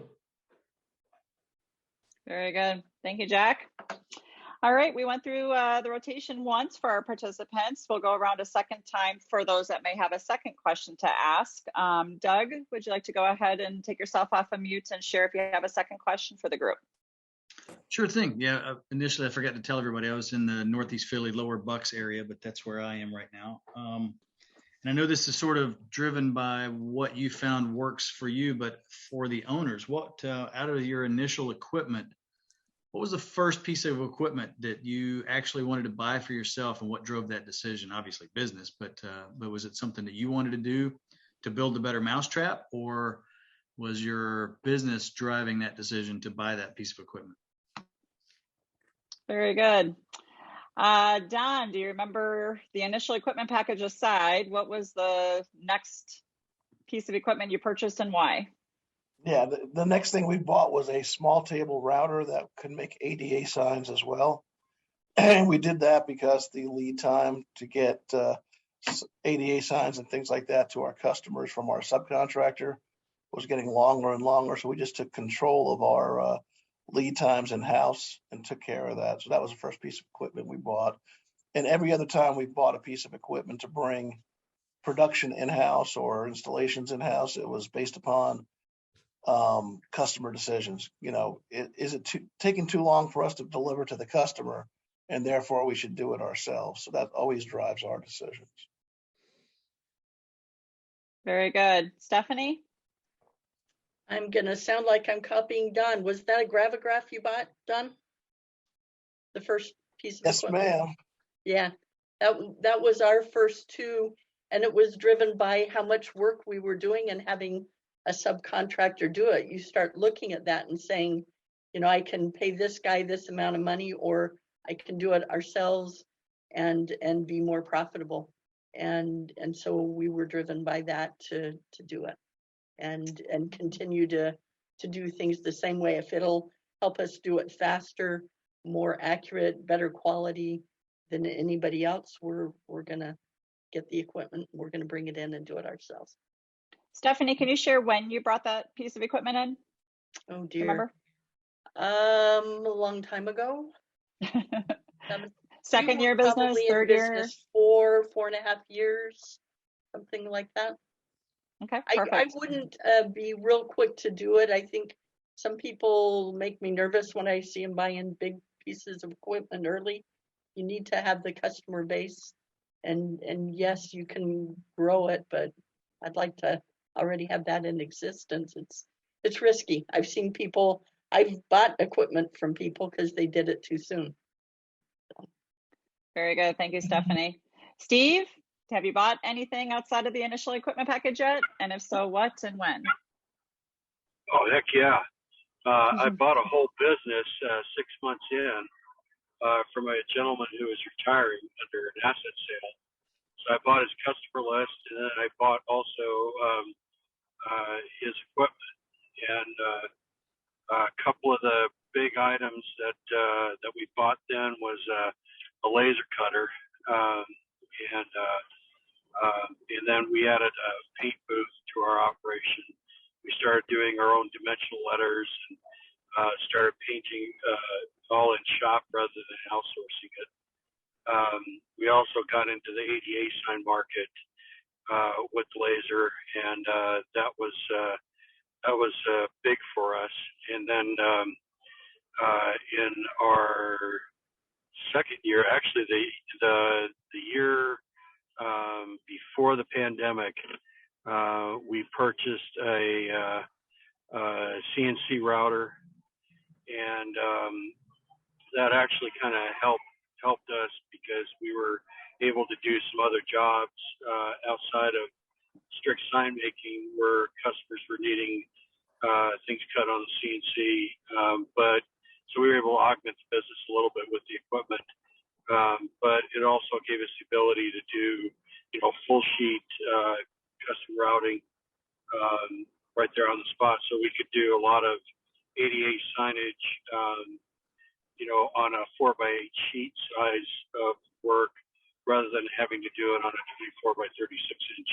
Very good. Thank you, Jack. All right, we went through the rotation once for our participants. We'll go around a second time for those that may have a second question to ask. Doug, would you like to go ahead and take yourself off of mute and share if you have a second question for the group? Sure thing. Yeah, initially I forgot to tell everybody I was in the Northeast Philly, Lower Bucks area, but that's where I am right now. And I know this is sort of driven by what you found works for you, but for the owners, what out of your initial equipment, what was the first piece of equipment that you actually wanted to buy for yourself, and what drove that decision? Obviously business, but was it something that you wanted to do to build a better mousetrap, or was your business driving that decision to buy that piece of equipment? Very good. Don, do you remember the initial equipment package aside? What was the next piece of equipment you purchased and why? Yeah, the next thing we bought was a small table router that could make ADA signs as well. And we did that because the lead time to get ADA signs and things like that to our customers from our subcontractor was getting longer and longer. So we just took control of our lead times in-house and took care of that. So that was the first piece of equipment we bought. And every other time we bought a piece of equipment to bring production in-house or installations in-house, it was based upon customer decisions. You know, is it taking too long for us to deliver to the customer, and therefore we should do it ourselves? So that always drives our decisions. Very good. Stephanie? I'm gonna sound like I'm copying Don. Was that a gravograph you bought, Don? The first piece of Yes, equipment? ma'am. Yeah, that was our first two, and it was driven by how much work we were doing and having a subcontractor do it. You start looking at that and saying, you know, I can pay this guy this amount of money, or I can do it ourselves and be more profitable. And so we were driven by that to do it and continue to do things the same way. If it'll help us do it faster, more accurate, better quality than anybody else, we're gonna get the equipment, we're gonna bring it in and do it ourselves. Stephanie, can you share when you brought that piece of equipment in? Oh dear. Remember? A long time ago. Second year business, third year? 4.5 years, something like that. Okay, I perfect. wouldn't be real quick to do it. I think some people make me nervous when I see them buying big pieces of equipment early. You need to have the customer base, and yes, you can grow it, but I'd like to already have that in existence. It's risky. I've bought equipment from people because they did it too soon. Very good. Thank you, Stephanie. Steve, have you bought anything outside of the initial equipment package yet? And if so, what and when? Oh, heck yeah. I bought a whole business 6 months in from a gentleman who was retiring under an asset sale. So I bought his customer list, and then I bought also his equipment. And a couple of the big items that we bought then was a laser cutter, and then we added a paint booth to our operation. We started doing our own dimensional letters and started painting all in shop rather than outsourcing it. We also got into the ADA sign market with laser, and that was big for us. And then in our second year, actually the year before the pandemic, we purchased a CNC router, and that actually kind of helped us because we were able to do some other jobs outside of strict sign making where customers were needing things cut on the CNC. But so we were able to augment the business a little bit with the equipment. But it also gave us the ability to do, full sheet custom routing right there on the spot. So we could do a lot of ADA signage, on a 4x8 sheet size of work rather than having to do it on a 24x36 inch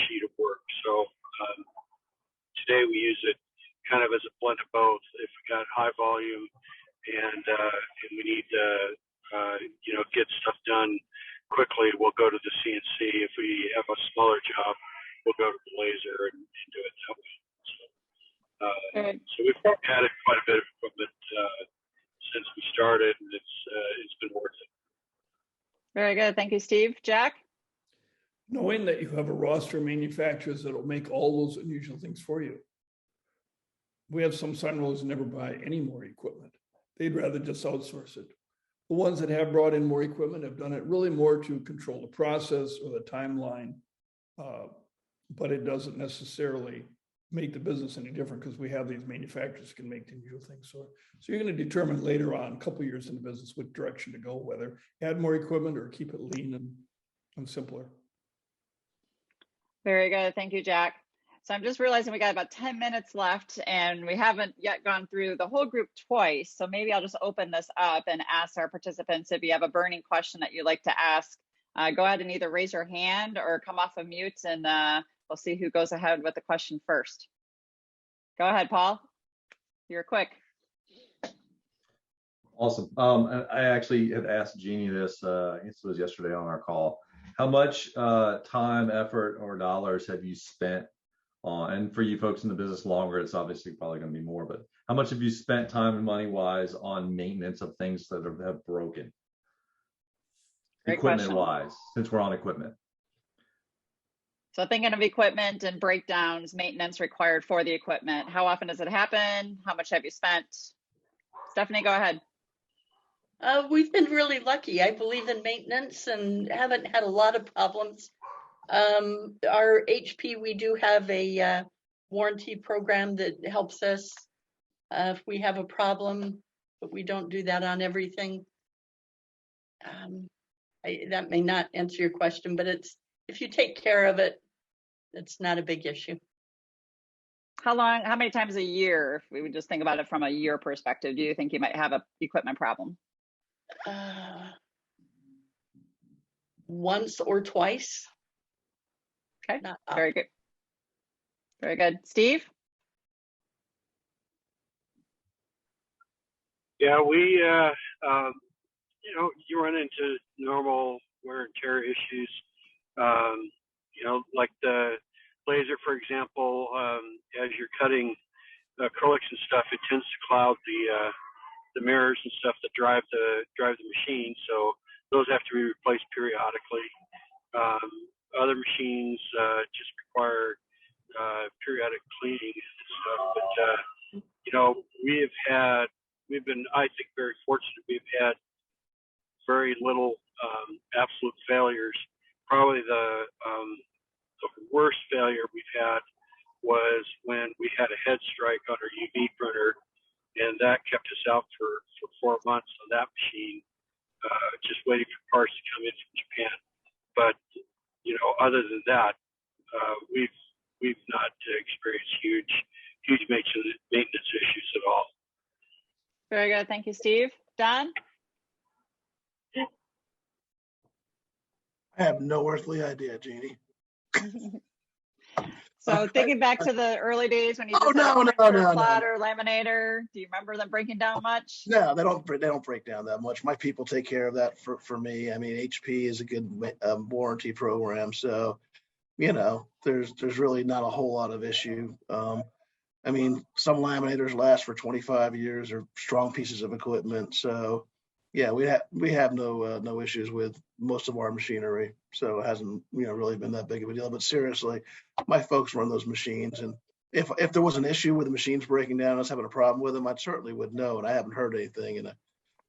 sheet of work. So today we use it kind of as a blend of both. If we got high volume and we need to, get stuff done quickly, we'll go to the CNC. If we have a smaller job, we'll go to the laser and do it that way. So we've added quite a bit of equipment since we started, and it's been worth it. Very good. Thank you, Steve. Jack? Knowing that you have a roster of manufacturers that will make all those unusual things for you. We have some sign rollers that never buy any more equipment. They'd rather just outsource it. The ones that have brought in more equipment have done it really more to control the process or the timeline, but it doesn't necessarily make the business any different because we have these manufacturers that can make the usual things. So you're going to determine later on, a couple of years in the business, what direction to go, whether add more equipment or keep it lean and simpler. Very good. Thank you, Jack. So I'm just realizing we got about 10 minutes left and we haven't yet gone through the whole group twice. So maybe I'll just open this up and ask our participants if you have a burning question that you'd like to ask. Go ahead and either raise your hand or come off of mute and we'll see who goes ahead with the question first. Go ahead, Paul. You're quick. Awesome. I actually had asked Jeannie this, I guess it was yesterday on our call. How much time, effort, or dollars have you spent on, and for you folks in the business longer, it's obviously probably going to be more, but how much have you spent time and money wise on maintenance of things that have broken? Great equipment question. wise, since we're on equipment. So thinking of equipment and breakdowns, maintenance required for the equipment. How often does it happen? How much have you spent? Stephanie, go ahead. We've been really lucky. I believe in maintenance and haven't had a lot of problems. Our HP, we do have a warranty program that helps us if we have a problem, but we don't do that on everything. That may not answer your question, but if you take care of it, it's not a big issue. How many times a year, if we would just think about it from a year perspective, do you think you might have a equipment problem? Once or twice. Okay, very good. Very good. Steve? Yeah, we, you run into normal wear and tear issues. Like the laser, for example, as you're cutting acrylics and stuff, it tends to cloud the mirrors and stuff that drive the machine. So those have to be replaced periodically. Other machines just require periodic cleaning and stuff. But we've been, I think, very fortunate. We've had very little absolute failures. Probably the worst failure we've had was when we had a head strike on our UV printer, and that kept us out for 4 months on that machine, just waiting for parts to come in from Japan. But other than that, we've not experienced huge maintenance issues at all. Very good. Thank you, Steve. Don? I have no earthly idea, Jeannie. So thinking back to the early days when you just had a plotter, laminator, do you remember them breaking down much? No, they don't break down that much. My people take care of that for me. I mean, HP is a good warranty program, so there's really not a whole lot of issue. I mean, some laminators last for 25 years or strong pieces of equipment. So yeah, we have no issues with most of our machinery. So it hasn't really been that big of a deal. But seriously, my folks run those machines, and if there was an issue with the machines breaking down, us having a problem with them, I certainly would know. And I haven't heard anything in a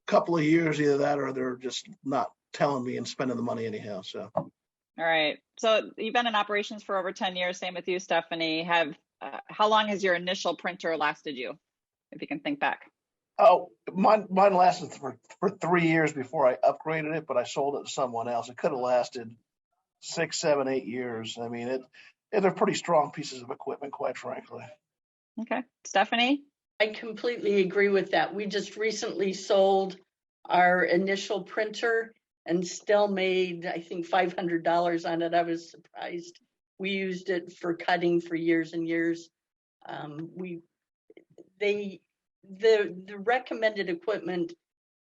couple of years, either that or they're just not telling me and spending the money anyhow. So. All right. So you've been in operations for over 10 years. Same with you, Stephanie. How long has your initial printer lasted you, if you can think back? Oh, mine lasted for 3 years before I upgraded it, but I sold it to someone else. It could have lasted 6, 7, 8 years. I mean, they're pretty strong pieces of equipment, quite frankly. Okay. Stephanie? I completely agree with that. We just recently sold our initial printer and still made, I think, $500 on it. I was surprised. We used it for cutting for years and years. The recommended equipment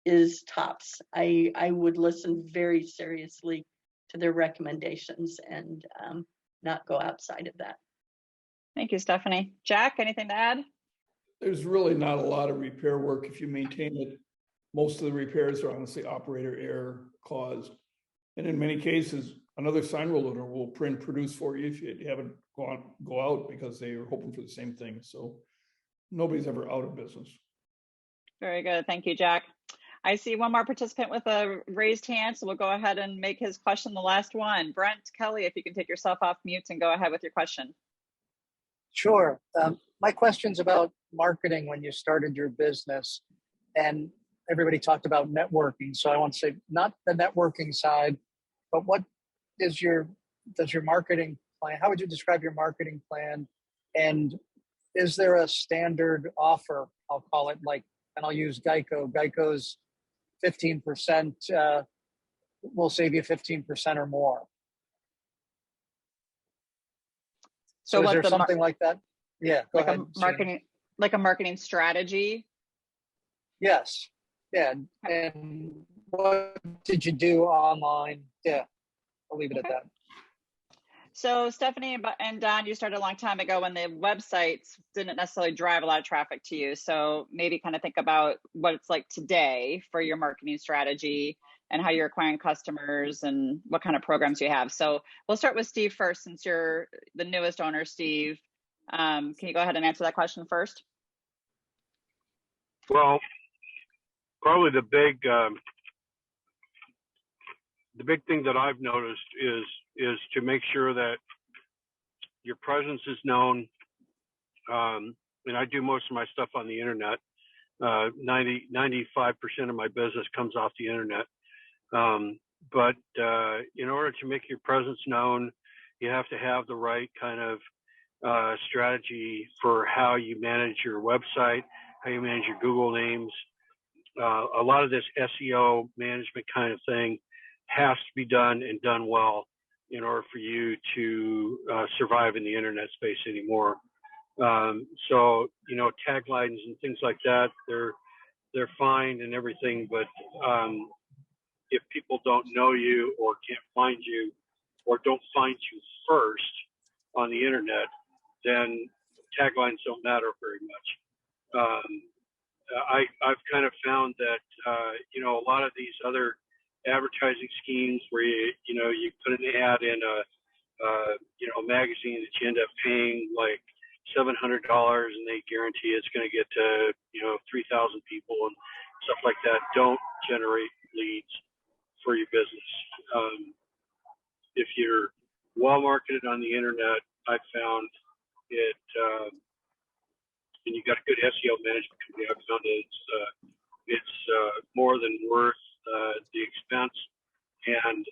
is tops. I would listen very seriously to their recommendations and not go outside of that. Thank you, Stephanie. Jack, anything to add? There's really not a lot of repair work if you maintain it. Most of the repairs are honestly operator error caused. And in many cases, another Signworld owner will produce for you if you haven't go out because they are hoping for the same thing. So nobody's ever out of business. Very good. Thank you, Jack. I see one more participant with a raised hand, so we'll go ahead and make his question the last one. Brent Kelly, if you can take yourself off mute and go ahead with your question. Sure. My question's about marketing when you started your business, and everybody talked about networking. So I want to say not the networking side, but what is does your marketing plan? How would you describe your marketing plan? And is there a standard offer? I'll call it like, and I'll use Geico. Geico's 15%. Will save you 15% or more. So is there something like that? Yeah, go ahead. Like a marketing strategy? Yes. Yeah. And what did you do online? Yeah, I'll leave it at that. So Stephanie and Don, you started a long time ago when the websites didn't necessarily drive a lot of traffic to you. So maybe kind of think about what it's like today for your marketing strategy and how you're acquiring customers and what kind of programs you have. So we'll start with Steve first, since you're the newest owner, Steve. Can you go ahead and answer that question first? Well, probably the big thing that I've noticed is to make sure that your presence is known. And I do most of my stuff on the internet. 95% of my business comes off the internet. But in order to make your presence known, you have to have the right kind of strategy for how you manage your website, how you manage your Google names. A lot of this SEO management kind of thing has to be done and done well in order for you to survive in the internet space anymore. So, taglines and things like that, they're fine and everything, but if people don't know you or can't find you or don't find you first on the internet, then taglines don't matter very much. I've kind of found that, a lot of these other advertising schemes where you put an ad in a magazine that you end up paying like $700 and they guarantee it's going to get to 3,000 people and stuff like that, don't generate leads for your business. If you're well marketed on the internet, I've found it, and you've got a good SEO management company, I've found it's more than worth the expense and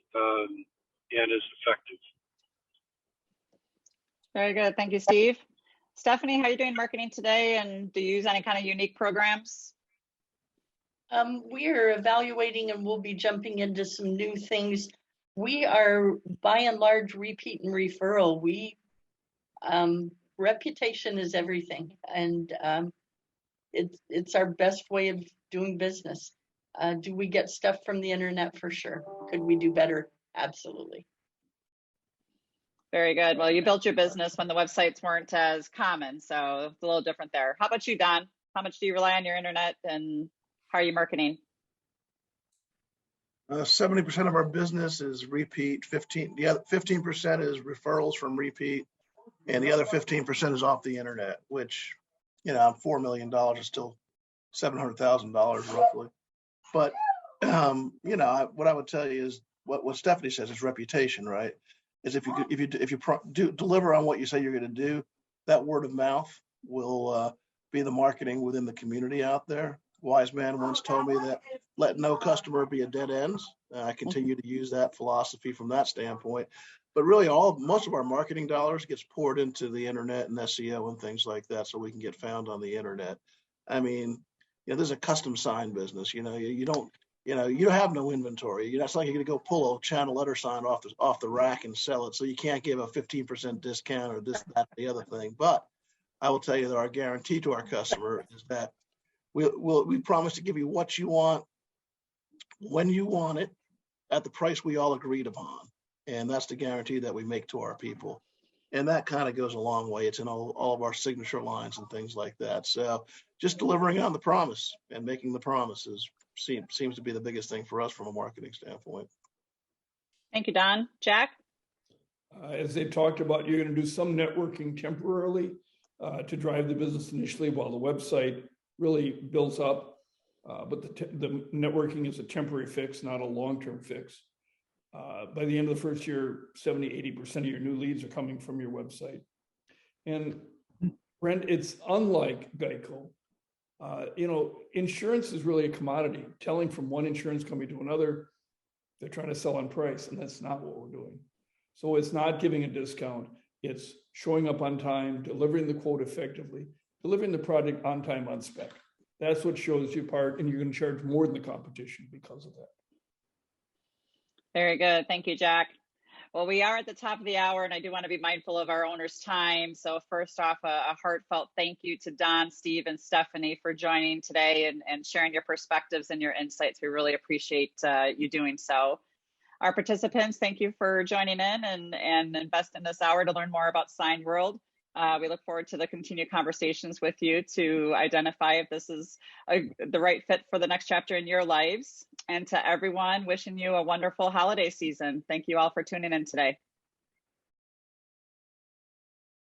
is effective. Very good. Thank you, Steve. Stephanie, how are you doing marketing today? And do you use any kind of unique programs? We are evaluating and we'll be jumping into some new things. We are by and large repeat and referral. Reputation is everything, and it's our best way of doing business. Do we get stuff from the internet? For sure. Could we do better? Absolutely. Very good. Well, you built your business when the websites weren't as common, so it's a little different there. How about you, Don? How much do you rely on your internet and how are you marketing? 70% of our business is repeat. 15% is referrals from repeat, and the other 15% is off the internet, which, $4 million is still $700,000 roughly. But what I would tell you is what Stephanie says is reputation, right? Is if you deliver on what you say you're going to do, that word of mouth will be the marketing within the community out there. Wise man once told me that let no customer be a dead end. I continue to use that philosophy from that standpoint. But really, most of our marketing dollars gets poured into the internet and SEO and things like that, so we can get found on the internet. I mean, there's a custom sign business. You don't have no inventory. It's not like you're going to go pull a channel letter sign off the rack and sell it. So you can't give a 15% discount or this, that, the other thing. But I will tell you that our guarantee to our customer is that we promise to give you what you want, when you want it, at the price we all agreed upon. And that's the guarantee that we make to our people. And that kind of goes a long way. It's in all of our signature lines and things like that. So just delivering on the promise and making the promises seems to be the biggest thing for us from a marketing standpoint. Thank you, Don. Jack? As they talked about, you're going to do some networking temporarily to drive the business initially while the website really builds up. But the networking is a temporary fix, not a long-term fix. By the end of the first year, 70, 80% of your new leads are coming from your website. And Brent, it's unlike Geico. Insurance is really a commodity. Telling from one insurance company to another, they're trying to sell on price, and that's not what we're doing. So it's not giving a discount. It's showing up on time, delivering the quote effectively, delivering the project on time, on spec. That's what shows you apart, and you're going to charge more than the competition because of that. Very good. Thank you, Jack. Well, we are at the top of the hour, and I do want to be mindful of our owners' time. So first off, a heartfelt thank you to Don, Steve, and Stephanie for joining today and sharing your perspectives and your insights. We really appreciate you doing so. Our participants, thank you for joining in and investing this hour to learn more about Signworld. We look forward to the continued conversations with you to identify if this is the right fit for the next chapter in your lives. And to everyone, wishing you a wonderful holiday season. Thank you all for tuning in today.